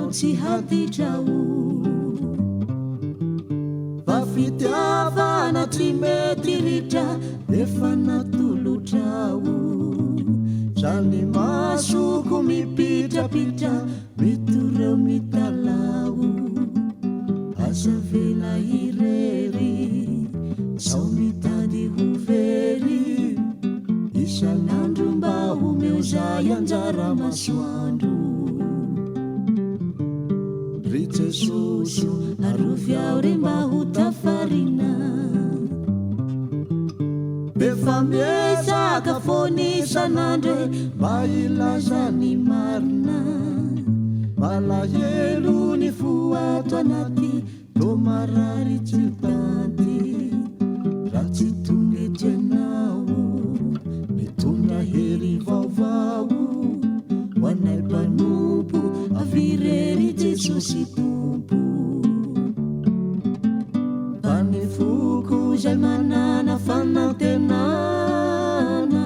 anao tsy haditrao fa fitiavana tsy mety ritra efa natolotrao zany masoko mipitrapitra mitoreo mitalao aza vela irery sao mitady ho very isan'andro mba homeo zay anjara masoandro ry Jesosy arovy ao re mba ho tafarina befa miezaka fony isan'andro mba ilaza ny marina malahelo ny foato anaty tomarary tsy tanty raha tsy tonga eto ianao mitondra hery vaovao ho anay mpanompo avirery Jesosy tompo fa ny foko zay manana fanantenana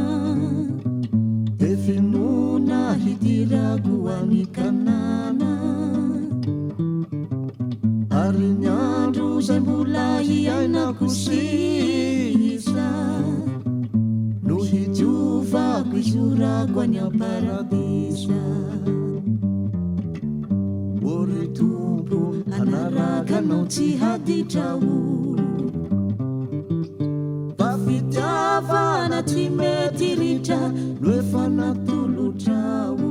de finona hidirako any kanana ary ny andro zay mbola hiainako sisa no hitiovako izorako any aparadisa ore tompo anaraka anao tsy haditrao fa fitiavana tsy mety ritra no efa natolotrao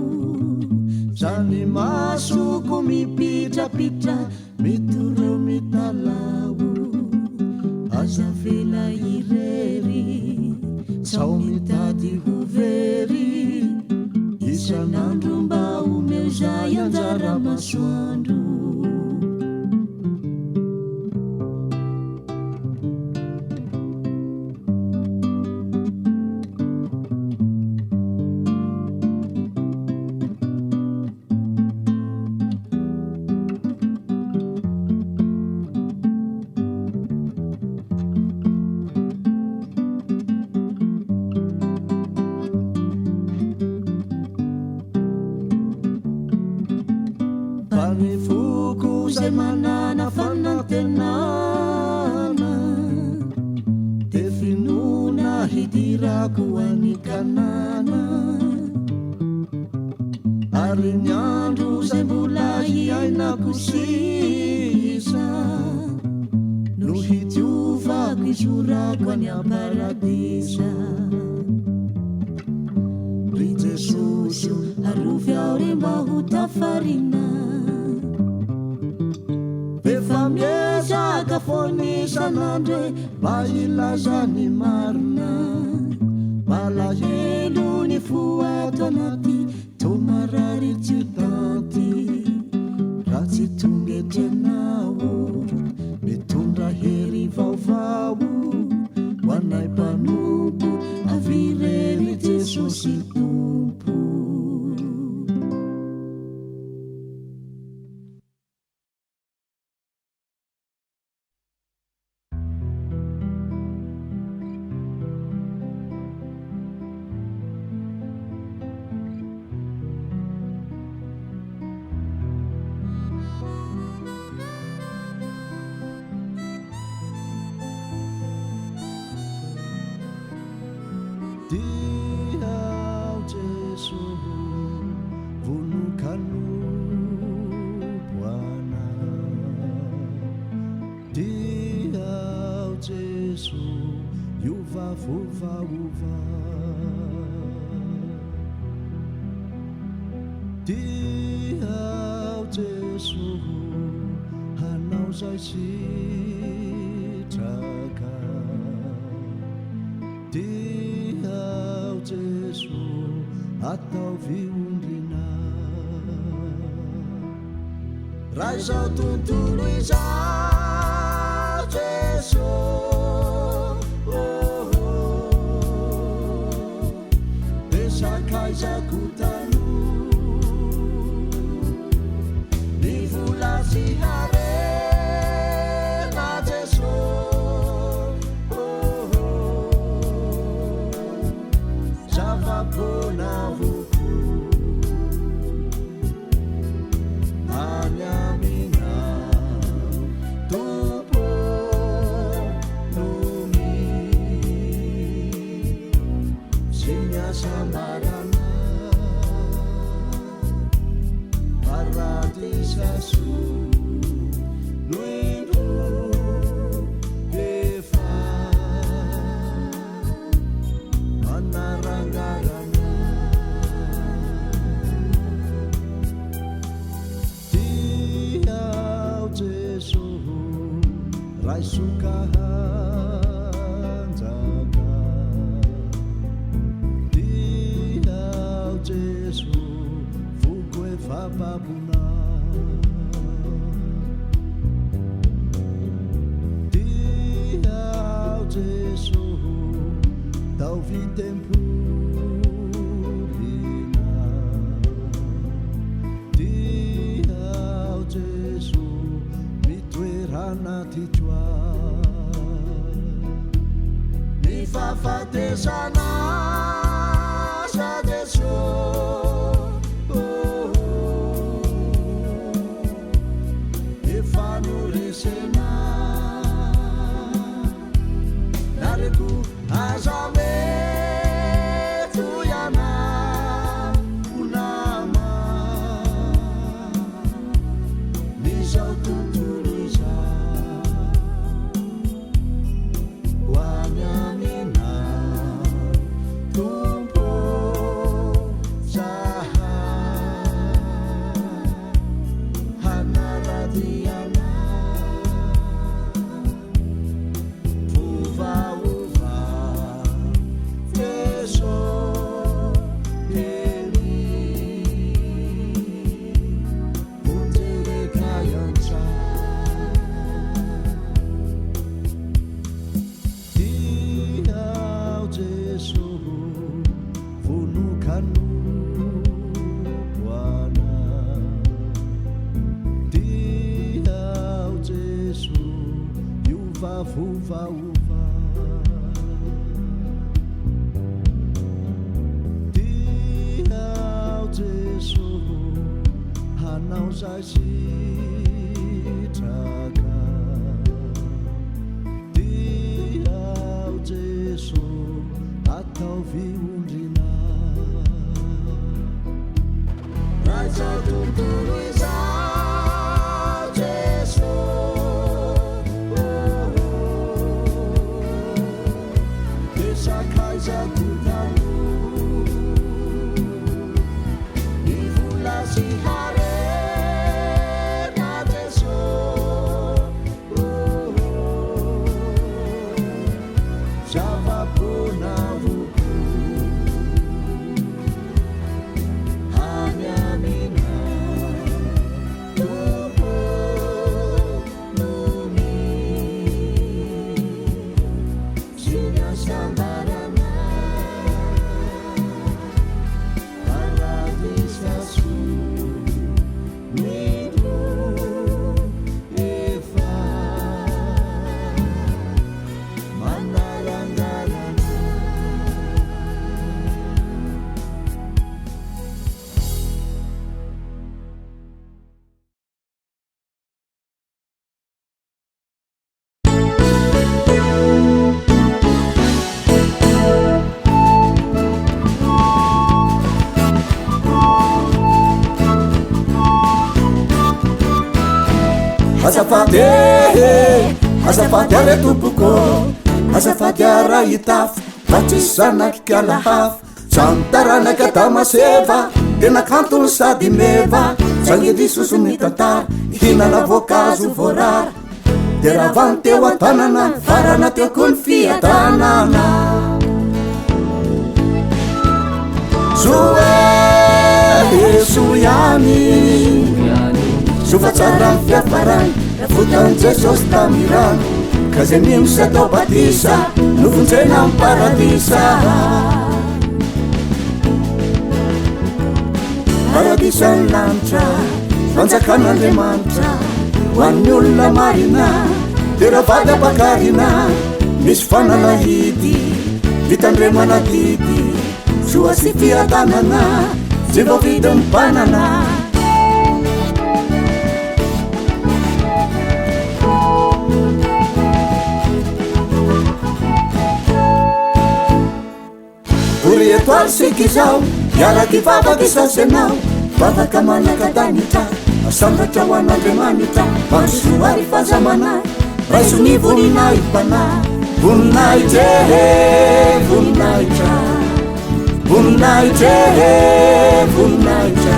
zany masoko mipitrapitra mitoreo mitalao aza vela irery sao mitady ho very isan'andro mba homeo zay anjara masoandro ny foko zay manana fanantenana de finona hidirako any kanana ary ny andro zay mbola hiainako sisa no hitiovako izorako any aparadisa ry Jesosy arovy ao re mba ho tafarina befa miezaka fony isan'andro mba ilaza ny marina malahelo ny foato anaty tomarary tsy tanty raha tsy tonga eto ianao mitondra hery vaovao ho anay mpanompo avirery Jesosy tompo Diau Yesus vulukanu Bwana Diau Yesus yuva fuva uva Diau Yesus hanau zai citraka Diau Yesus atau viundina Raisa tuntulu izau Yesus Desa kaisa kutanu Nivulasi hare na Yesus Zava-bonavuku sambarana paradisasu nuindo efa manarangarana Tiau Jesus rai sukahanjaga Tiau Jesus fugo e fababuna Tiau Jesus tau vitempurina Tiau Jesus mitoerana tijua mifafatesana sa Yesus efanuresena nareku azame tuyana unama nizau tutuliza wanyamina tumpo saha hanaradiana uva teso heli untere kayansa Tiau Jesus vunukanmu Bwana Tiau Jesus yuva vuva uva Tiau Jesus hanau sitaka Tiau Jesus atau viundrina Raja tutuliza Jesus Desa kaisa tutalu Divulasi hare na Jesus Java puna vuku hanya mina tubuh nuni Sina sambarana paradisasu nidu eva manarangarana Azafady are tompoko azafady ara itafo fa tsisy zanaky kialahafo samy taranaka damaseva tena kantony sady meva sangely sosony tantara hinana voankazo voarara de raha vany teo an-tanana farana teo koa ny fiadanana soihany sofa tsara ny fiafarany Futan Jesus tamirano Kaze mimo sa tao batisa Nuvunzena ang paradisa Paradisa ang lantra Pansakan ang mantra Wanyul na marina Teravada bakarina Miss fanalahidi Vitan remanatiti Suasi fiatanana Zibo vidang panana atoalsiky zao iaraky vavaky sasenao vavaka manakadanitra asambatra ho an'andriamanitra mansoary fazamanay raisony voninahim-panay voninahitra voninahitra voninahitra voninahitra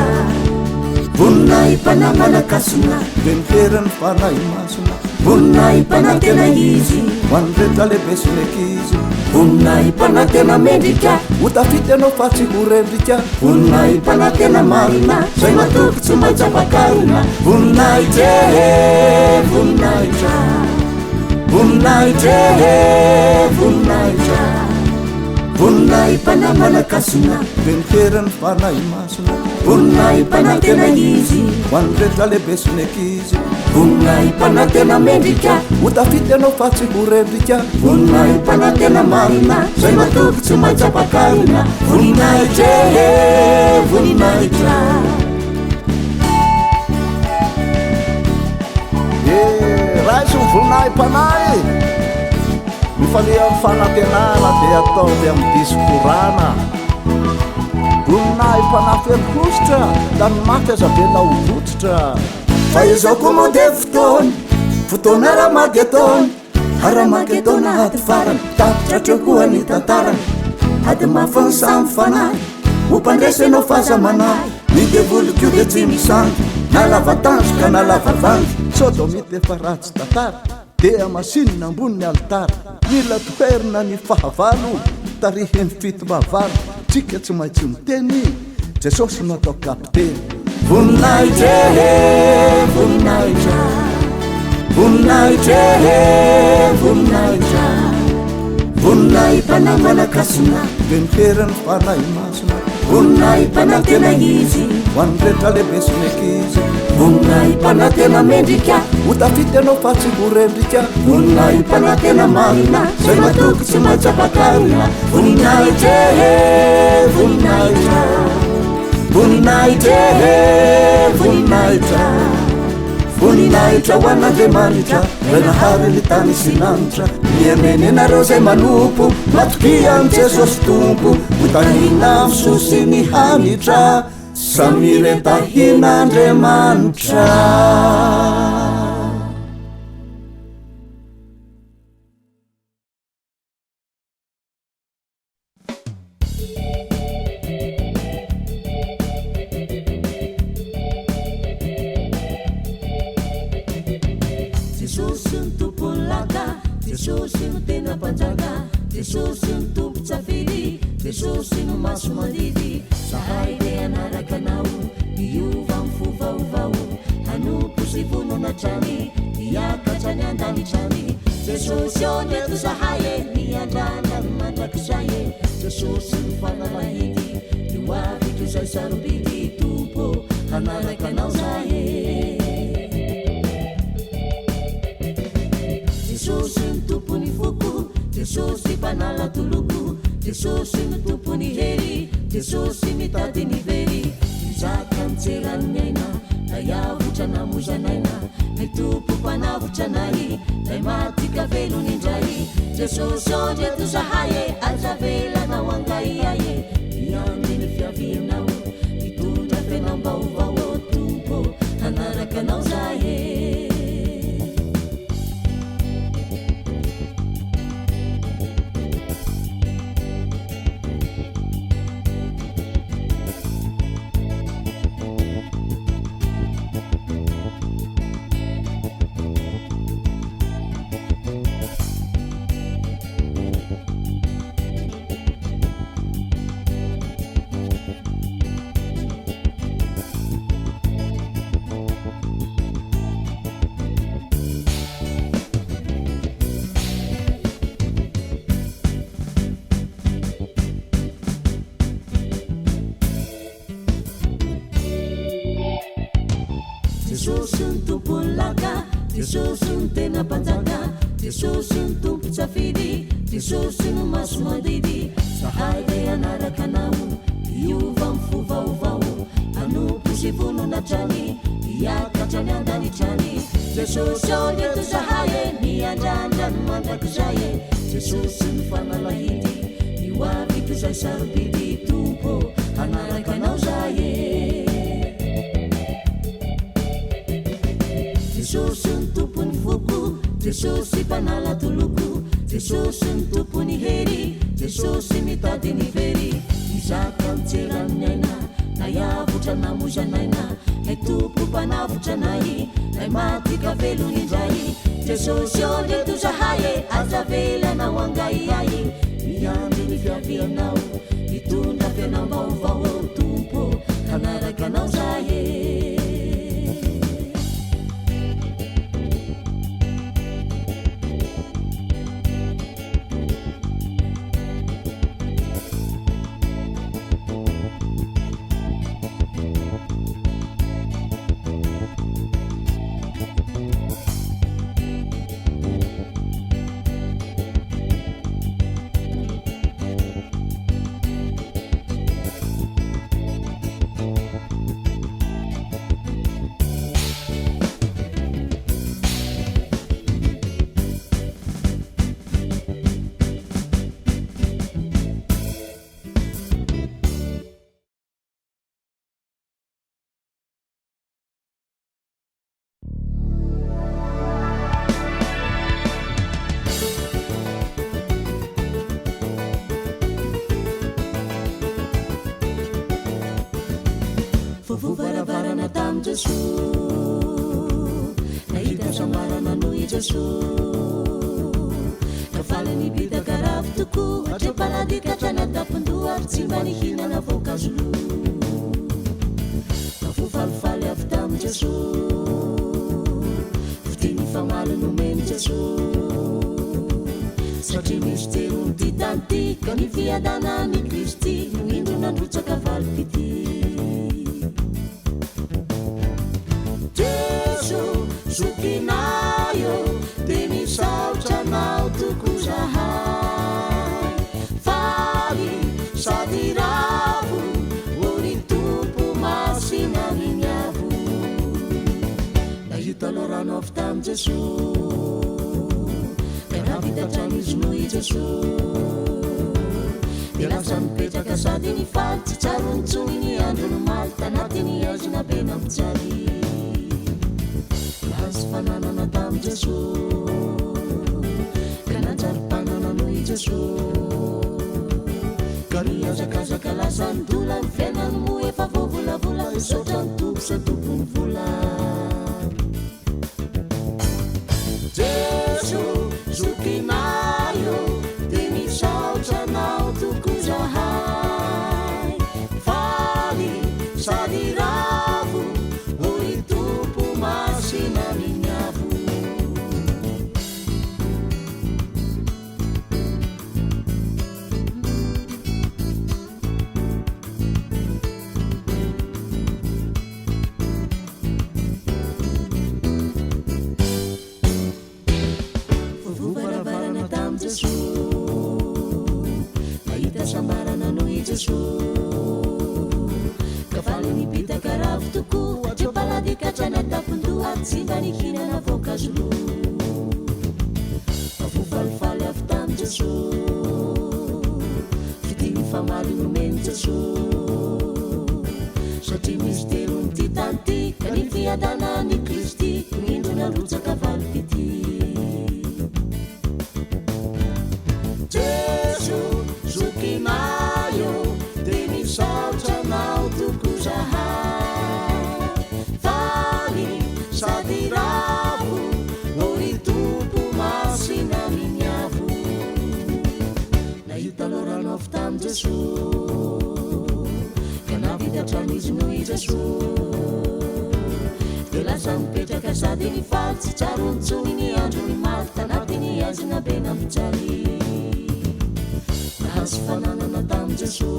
voninahim-panay manakasina de miterany fanay masina voninahim-panay tena izy hoanrehetra lehibe sy lekizy voninahim-panay tena mendrika hotafity anao fa tsy horendrika voninahim-panay tena marina zay matoky tsy maitsapakarina voninahitra voninahitra voninahitra voninahitra voninahim-panay manakasina de miterany fanay masina voninahim-panay tena izy hoanrehetra lehibe sy lekizy voninahim-panay tena mendrika hotafity anao fa tsy horendrika voninahim-panay tena marina zay matoky tsy maitsapakarina voninahitra voninahitra raisy ny voninahim-panay mifania amin'ny fanatenana dia ataovy amin'ny diskorana voninahim-panay fenokositra da ny maty azavena ho votsitra fa izao koa moa de fotoana aramagetona aramagetona ady farany tapitra treo koa ny tantarany ady mafany samy fanay hompandresanao fazamanay ny devolik'io de tsy misangy na lavatanjoka na lavavangy sodomity efa ratsy tantara dia masinina ambony alitara mila toerina ny fahavalo tariheny fito mavalo tsika tsy maintsy miteny jesosy natao kapiteny voninahitra voninahitra voninahitra voninahitra voninahim-panay manakasina de miterany fanay masina voninahim-panay tena izy hoanrehetra lehibe sy lekizy voninahim-panay tena mendrika hotafity anao fa tsy horendrika voninahim-panay tena marina zay matoky tsy maitsapakarina voninahitra voninahitra voninahitra voninahitra voninahitra ho an'andriamanitra ray nahary ny tany sy lanitra miameny anareo zay manompo matoky am jesosy tompo hotahina misosy ny hanitra samy rentahin'andriamanitra Jesosy ny tompony laka Jesosy no tena mpanjaka Jesosy ny tompo tsafidy Jesosy no maso mandidy zahay de anaraka anao iova amin'ny fovaovao hanompo sy vononatrany hiakatrany andanitrany Jesosy eo nreto zahay e niandrana ny mandrakizay e Jesosy ny fanalahidy io avitro zay sarobidy tompo hanaraka anao zay e Jesosy ny tompony foko Jesosy mpanala toloko Jesosy ny tompony hery Jesosy mitady ny very mizaka mitserany aina lay avotra namozanaina lay tompo mpanavotra anay lay matika velony indray Jesosy ondreto zahay e azavelanao angaiay e iandry ny fiavinao mitondra fenambaovao tompo hanaraka anao zay e Jesosy ny tompony laka Jesosy ny tena mpanjaka Jesosy ny tompo tsafidy Jesosy no maso mandidy zahay de anaraka anao iova amin'ny fovaovao hanompo sy vononatrany hiakatrany andanitrany Jesosy eo nreto zahay e niandrandra ny mandrakizay e Jesosy ny fanalahidy io avitro zay sarobidy jesosy mpanalatoloko jesosy ny tompony hery jesosy mitady ny very izaka mitserany aina na yavotra namozanaina hay tompo mpanavotra nay hay matyka velony indray jesosy o leto zahay azavely anao angay ay miandry ny fiavianao mitondra fianam-baovao eo tompo tanaraka anao zahy vovaravarana tam Jesu nahita samarana noho Jesu kafalany bitaka ravo toko atrepalady katrana tapondoa ary tsy mba nihinana voankazolo nafofalifaly avy tam Jesu fitiny famaly nomeny Jesu satria misy terony ty tany ty ka ny fiadana ny Kristy indro nandrotsaka valipity zokinayo de misaotranao toko zahay faly sady ravo ony tompo masina miniavo nahita lorano avy tam Jesu raha vitatrano izy noho i Jesu de lasa mipetraka sady ny faly tsy tsaro nitsony ny andro no maly tanatiny azona be namijary fananana tam Jesu ka nanjary-panana noho i Jesu ka miazakazaka lasa ny dola ny fiainany mo efa voavolavola misaotra ny tompo sa tompony vola Jesu zokinayo de misaotranao toko zahay faly sady ravo ony tompo masina Jesu kafaly ny bitaka ravo toko atrepalady katrana tapondoa tsy mba nihinana voankazolo afofalifaly avy tam Jesu fitiny famaly nomeny Jesu satria misy terony ty tany ty ka ny fiadana ny Kristy indro nandrotsaka valipity Jesu zokinayo de misaotranao toko zahay faly sady ravo ony tompo masina miniavo nahita lorano avy tam Jesu ka navidatrano izy noho i Jesu de lasa mipetraka sady ny faly tsy tsaro nitsony ny andro ny maly tanatiny azona be namijary nahazo fananana tam Jesu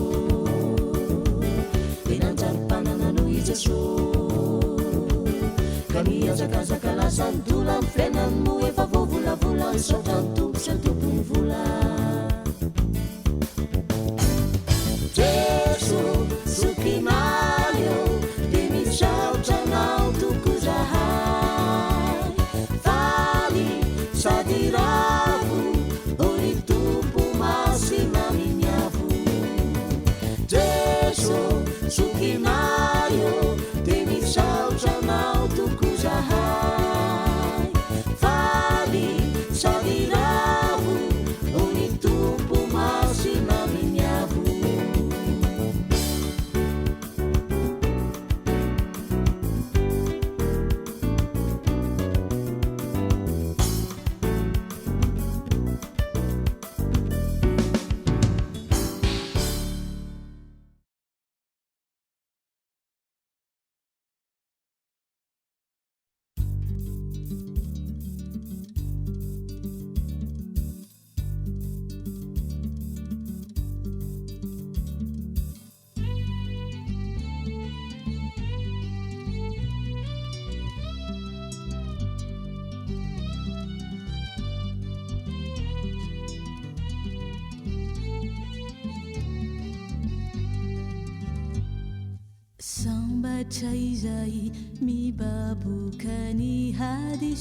de nanjary-panana noho i Jesu ka miazakazaka lasa ny dola ny fiainany mo efa voavolavola misaotra ny tompo sa tompony vola Jesu zokinayo de misaotranao toko zahay faly sady ravo ony tompo masina miniavo Jesu zokinayo de misaotranao toko zahay faly Sambatra izay mibaboka ny hadisony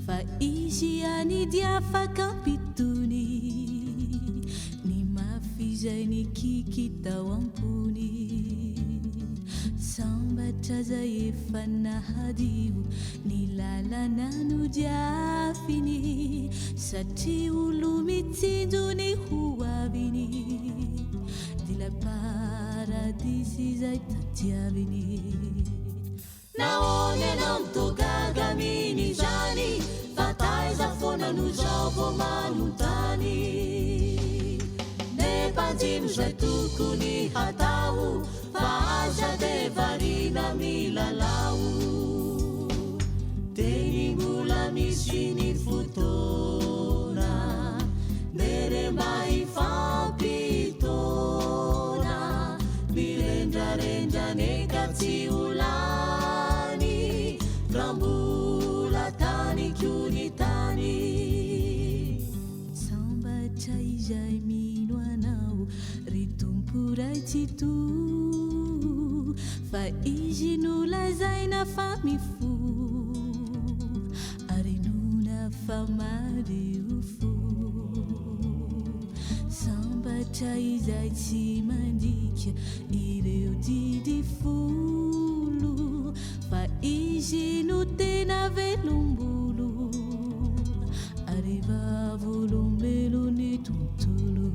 fa izy anidy afaka mpitony ny mafy izay ny kikitao ampony sambatra zay efa nahadio ny lalana no diafiny satria olo mitsinjo ny hoaviny dila paradisy zay tadiaviny naone anao mitogagaminy zany fa taiza foana no zao vo manontany nepanjino zay tokony hatao fa aza de varina milalao teny mbola misy ny fotoana mere mba hifampitona mirendrarendrane ka tsy olany rambola tany kiony tany sambatra izay mino anao ry tompo ray tsy to fa izy nolazaina fa mifo ary nona fa mario fo sambatra izay tsy mandika ireo didy folo fa izy no tena velombolo ary vavolombelo ny tontolo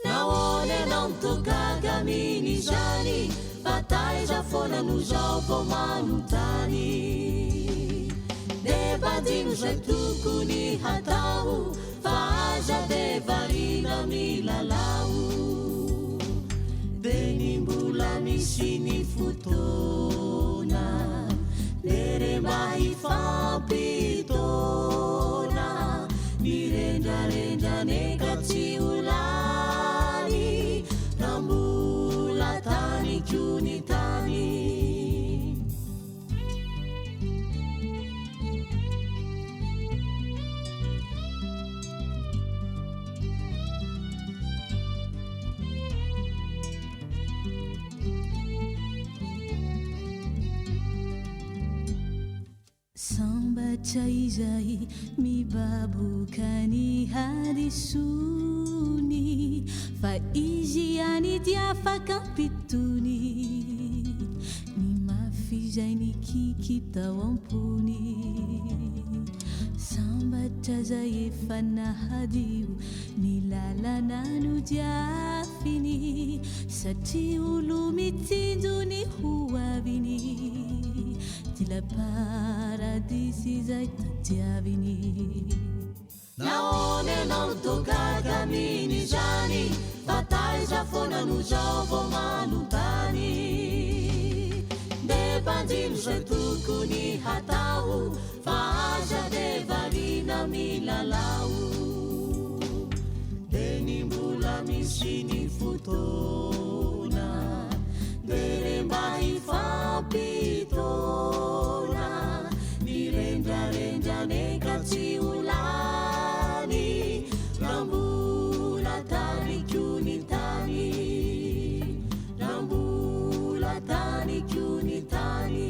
naone anao mitogagaminy zany fa taiza foana no zao vo manontany nepanjino zay tokony hatao fa aza de varina milalao de ny mbola misy ny fotoana mere mba hifampitona mirendrarendrane ka tsy olany rambola tany kiony tany sambatra izay mibaboka ny hadisony fa izy anidy afaka mpitony ny mafy izay ny kikitao ampony sambatra zay efa nahadio ny lalana no diafiny satria olo mitsinjo ny hoaviny dila paradisy zay tadiaviny naone anao mitogagaminy zany fa taiza foana no zao vo manontany nepanjino zay tokony hatao fa aza de varina milalao de ny mbola misy ny fotoana mere mba hifampitona mirendrarendrane ka tsy olany rambola tany kiony tany rambola tany kiony tany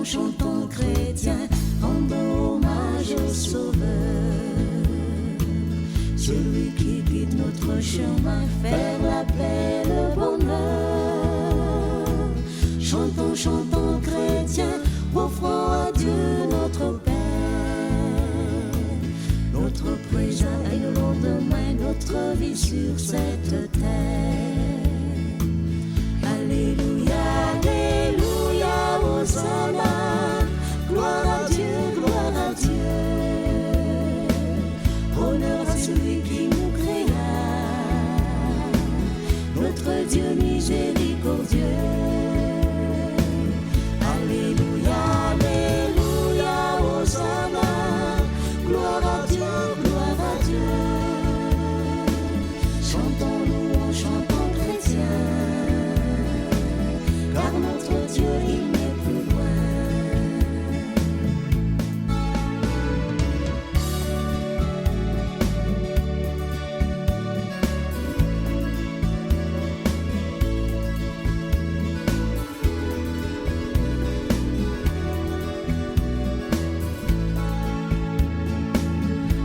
chantons chrétiens, rendons hommage au Sauveur, celui qui guide notre chemin, faire la paix, le bonheur. Chantons, chantons chrétiens, offrons à Dieu notre paix, notre présent et le lendemain, notre vie sur cette terre. Alléluia, Alléluia, Hosanna, gloire à Dieu, gloire à Dieu. Honneur à celui qui nous créa, notre Dieu miséricordieux. Alléluia, Alléluia, Hosanna, gloire à Dieu, gloire à Dieu. Chantons louange, chantons chrétiens, car notre Dieu il n'est plus loin.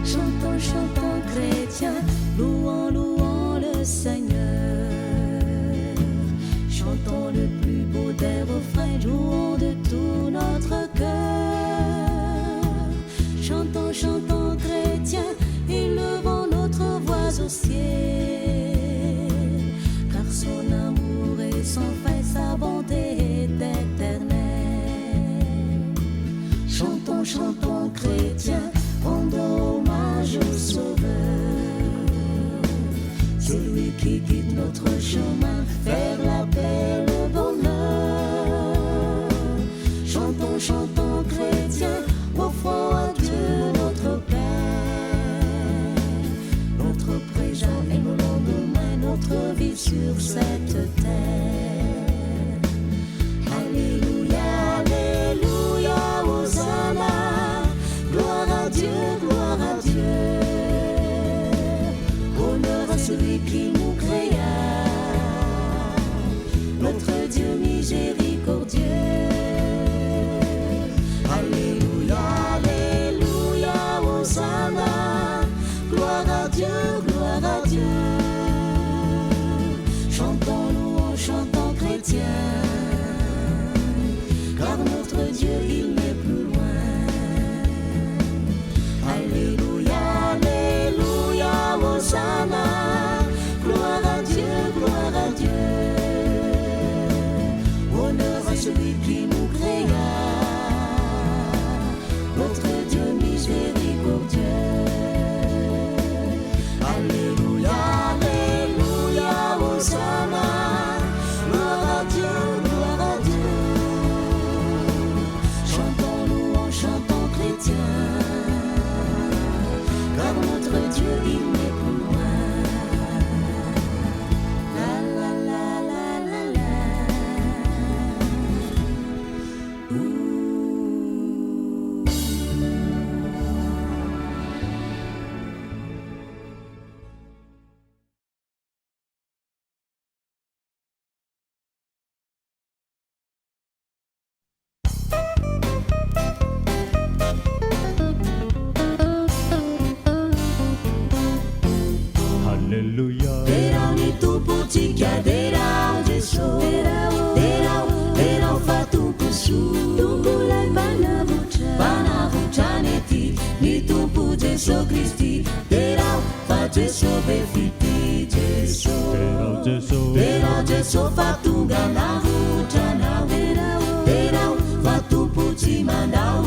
Chantons, chantons chrétiens, louons, louons le Seigneur. Chantons le plus beau des refrains, jouons de tout notre cœur. Chantons, chantons chrétiens, élevons notre voix au ciel, car son amour est sans fin, sa bonté est éternelle. Chantons, chantons chrétiens, rendons hommage au Sauveur, celui qui guide notre chemin, faire la paix, le bonheur. Chantons, chantons chrétiens, offrons à Dieu notre paix, notre présent et nos lendemains, notre vie sur cette terre. Alléluia, Alléluia, Hosanna, gloire à Dieu, gloire à Dieu. Honneur à celui qui nous créa, notre Dieu miséricordieux. Alléluia, Alléluia, Hosanna, gloire à Dieu, gloire à Dieu. Chantons louange, chantons chrétiens, car notre Dieu il n'est plus loin. Alléluia, Alléluia, Hosanna, gloire à Dieu, gloire à Dieu. Honneur à celui qui nous créa, notre Dieu miséricordieux. Alléluia, Alléluia, Hosanna, gloire à Dieu, gloire à Dieu. Chantons louange, chantons chrétiens, car notre Dieu il n'est plus loin. La la la la la la. Hallelujah. Derau ni tupu tiga derau Jesu, derau fatu kusu, tumulai panavutaneti, ni tupu Jesu Kristi, derau fa Jesu befiti Jesu, derau Jesu fatu ganavutana, derau fatu puti mandau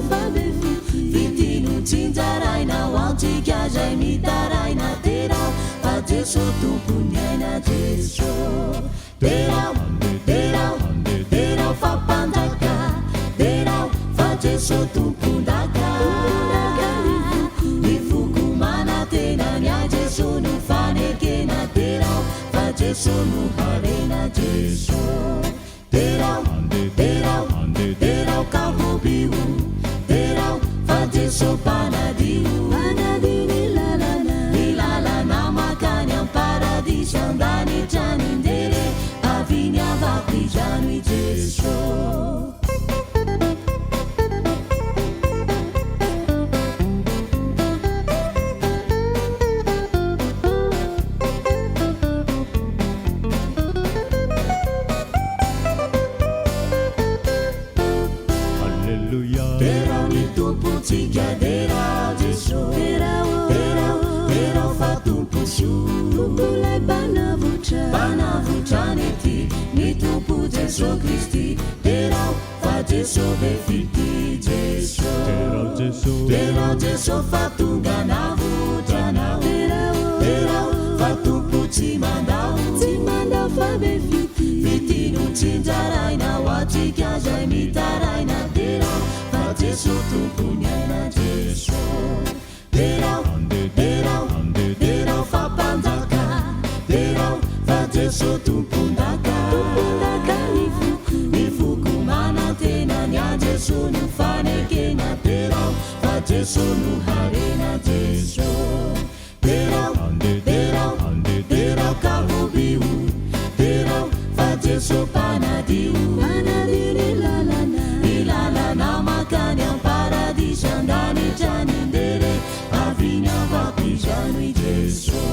fa befiti, fiti nu tintarai na wanti kajai mitarai na derau fa Jesu tu punya na Jesu, derau fa pandaka, derau fa Jesu tu pundaka, nifuku mana tena nya Jesu nu faneke na derau fa Jesu nu hare na Jesu, derau kau hobiu, derau fa Jesu panadiu, ilala nama kanyang paradis yang dani janindere, avinya vakti janui Jesu. tombolay banavotrany ty ny tompo Jesosy Kristy terao fa Jesosy be fity terao Jesosy fa tonga navotranao terao fa tompo tsy mandao fa be fity no tsinjarainao atsika zay mitaraina terao fa Jesosy tompony aina Jesosy terao fa mpanjaka terao fa Jesosy tompondaka ny foko manantenany a Jesosy no fanekena terao fa Jesosy no harena Jesosy terao kahobio terao fa Jesosy panadio ny lalana makany am paradisy andanitrany ndere aviny avapizano i Jesosy.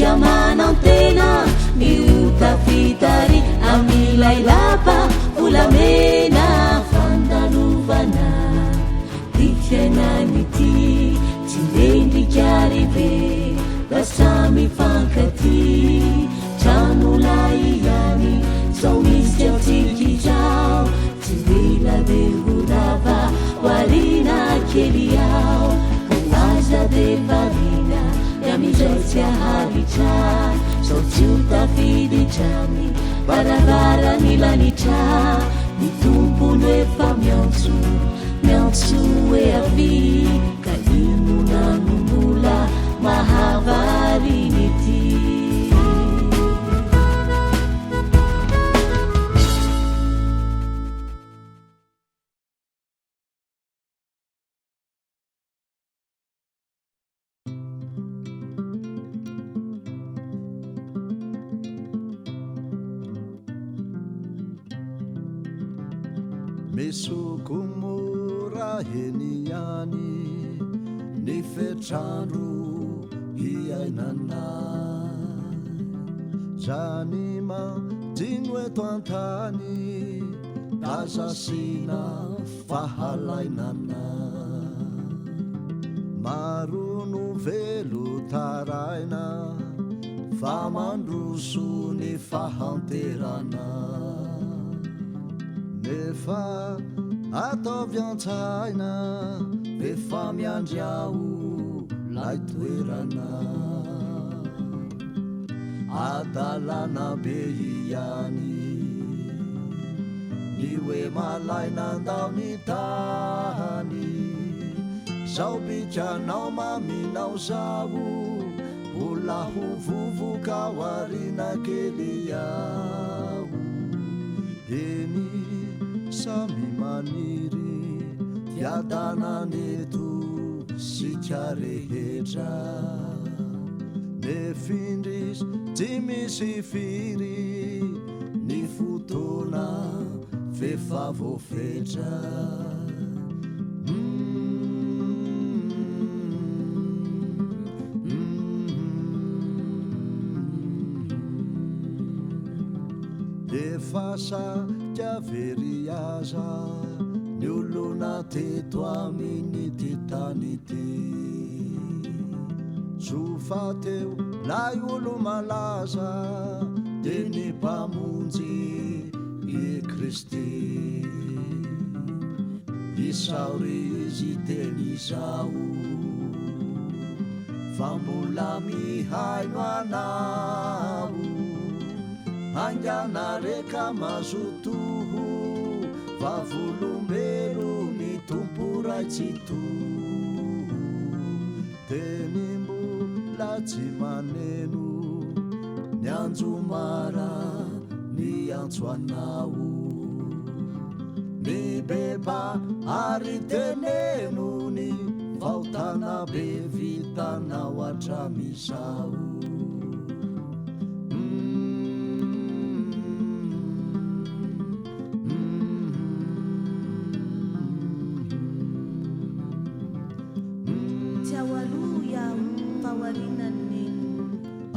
Chiama volamena fandalovana difiainanity tsy mendrikaribe lasamy fankaty tranolay ihany zao misy atikizao tsy mila verorava warina kely ao aza de varina yamizay tsy ahavitra zao tsy hotafiditrany baravara nilanitra ny tompony efa miantso e avi ka ino nanombola mahavariny ity Misukumuра heniani ni fetrandro hiainana janima dino eto antany tazasina fahalainana marono velo taraina famandroso ny fahanterana efa ataovy antsaina efa miandriao lay toerana adalana be ihany ny hoe malainandao ny tany zao bikanao maminao zao mbola ho vovoka warina kely ao eny samy maniry tiadananeto sika rehetra nefindris tsy misy firy ny fotoana fefa voafetra defasa chiaveriaza ny olona teto amin'ny ty tany ty sofateo lay olo malaza de ny mpamonjy i Kristy isaory izy teny izao fa mbola mihaino anao angana reka mazotoho vavolombelo ny tompo raitsito teny mbola tsy maneno ny anjomara ny antso anao ny beba ary tenenony vaotana be vitanao atramizao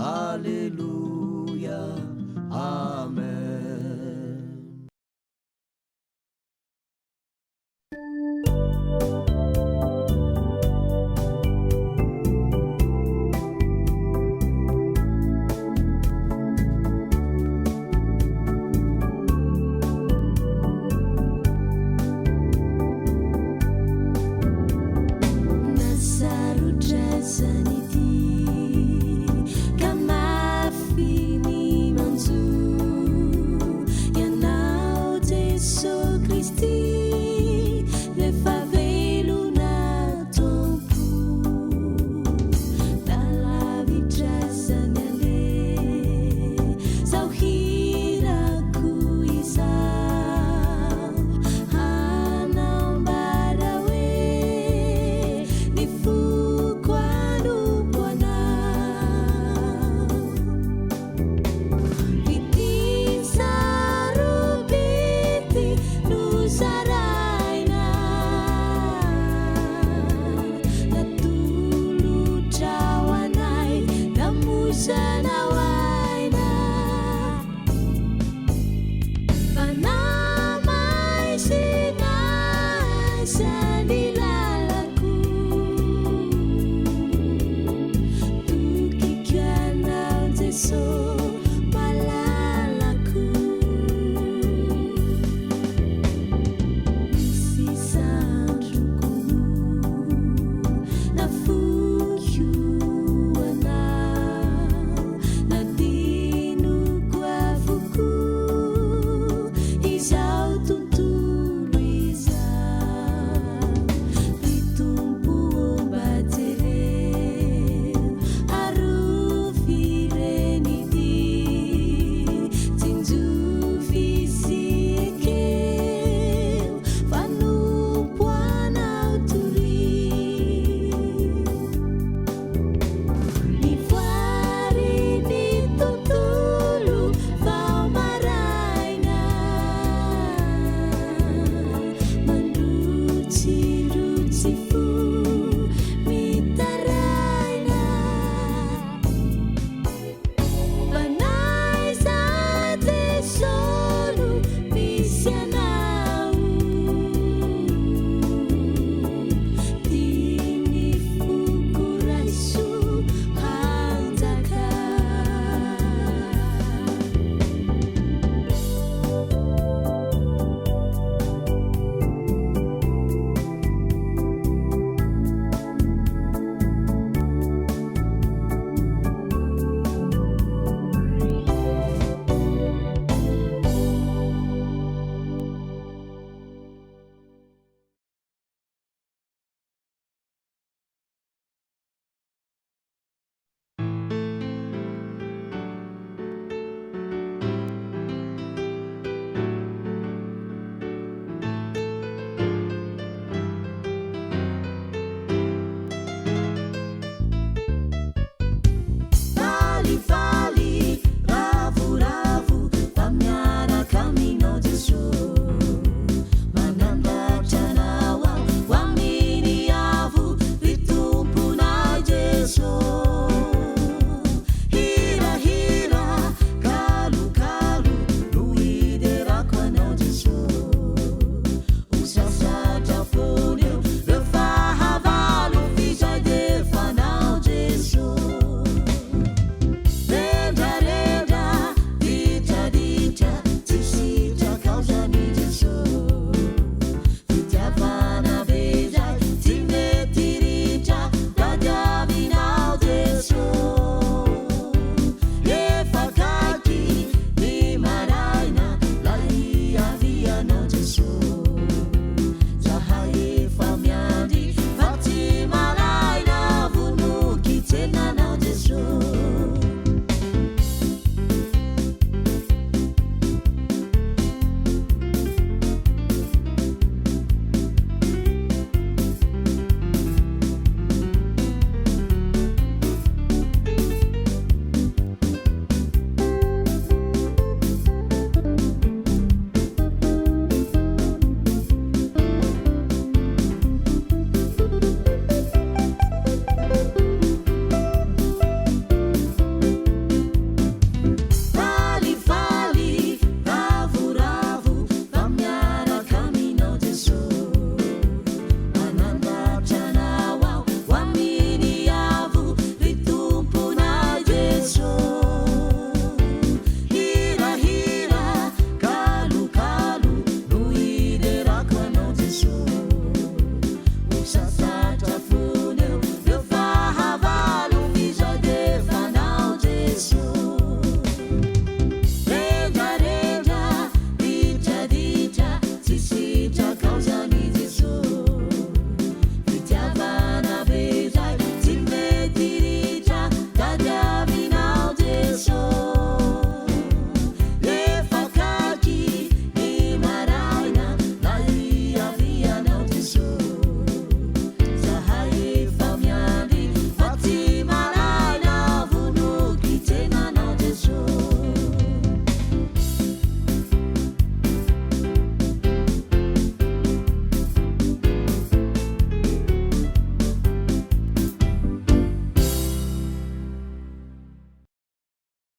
Alleluia, amen. Nasaru trasani ti kamafi so